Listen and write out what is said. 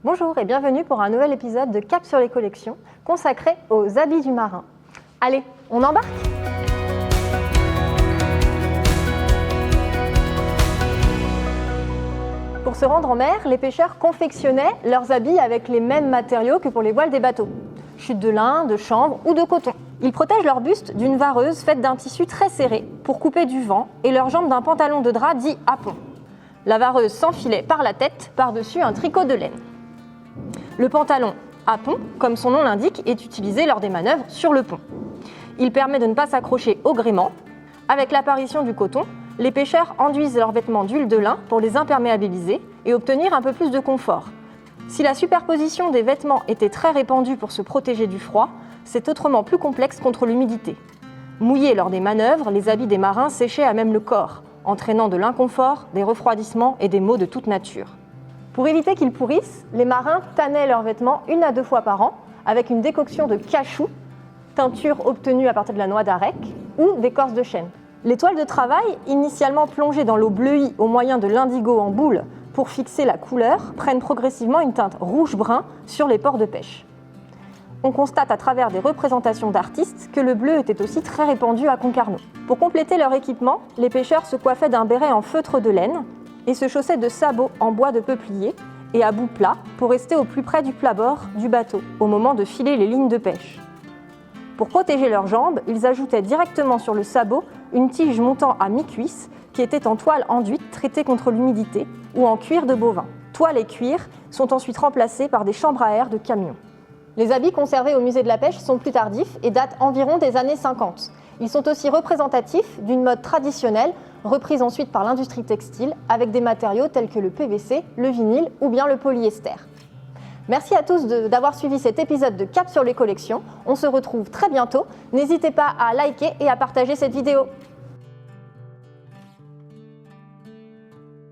Bonjour et bienvenue pour un nouvel épisode de Cap sur les collections consacré aux habits du marin. Allez, on embarque ? Pour se rendre en mer, les pêcheurs confectionnaient leurs habits avec les mêmes matériaux que pour les voiles des bateaux. Chutes de lin, de chanvre ou de coton. Ils protègent leur buste d'une vareuse faite d'un tissu très serré pour couper du vent et leurs jambes d'un pantalon de drap dit apon. La vareuse s'enfilait par la tête par-dessus un tricot de laine. Le pantalon à pont, comme son nom l'indique, est utilisé lors des manœuvres sur le pont. Il permet de ne pas s'accrocher au gréement. Avec l'apparition du coton, les pêcheurs enduisent leurs vêtements d'huile de lin pour les imperméabiliser et obtenir un peu plus de confort. Si la superposition des vêtements était très répandue pour se protéger du froid, c'est autrement plus complexe contre l'humidité. Mouillés lors des manœuvres, les habits des marins séchaient à même le corps, entraînant de l'inconfort, des refroidissements et des maux de toute nature. Pour éviter qu'ils pourrissent, les marins tannaient leurs vêtements 1 à 2 fois par an avec une décoction de cachou, teinture obtenue à partir de la noix d'arec, ou d'écorce de chêne. Les toiles de travail, initialement plongées dans l'eau bleuie au moyen de l'indigo en boule pour fixer la couleur, prennent progressivement une teinte rouge-brun sur les ports de pêche. On constate à travers des représentations d'artistes que le bleu était aussi très répandu à Concarneau. Pour compléter leur équipement, les pêcheurs se coiffaient d'un béret en feutre de laine et se chaussaient de sabots en bois de peuplier et à bout plat pour rester au plus près du plat-bord du bateau au moment de filer les lignes de pêche. Pour protéger leurs jambes, ils ajoutaient directement sur le sabot une tige montant à mi-cuisse qui était en toile enduite traitée contre l'humidité ou en cuir de bovin. Toile et cuir sont ensuite remplacés par des chambres à air de camion. Les habits conservés au musée de la pêche sont plus tardifs et datent environ des années 50. Ils sont aussi représentatifs d'une mode traditionnelle, reprise ensuite par l'industrie textile, avec des matériaux tels que le PVC, le vinyle ou bien le polyester. Merci à tous d'avoir suivi cet épisode de Cap sur les collections. On se retrouve très bientôt. N'hésitez pas à liker et à partager cette vidéo.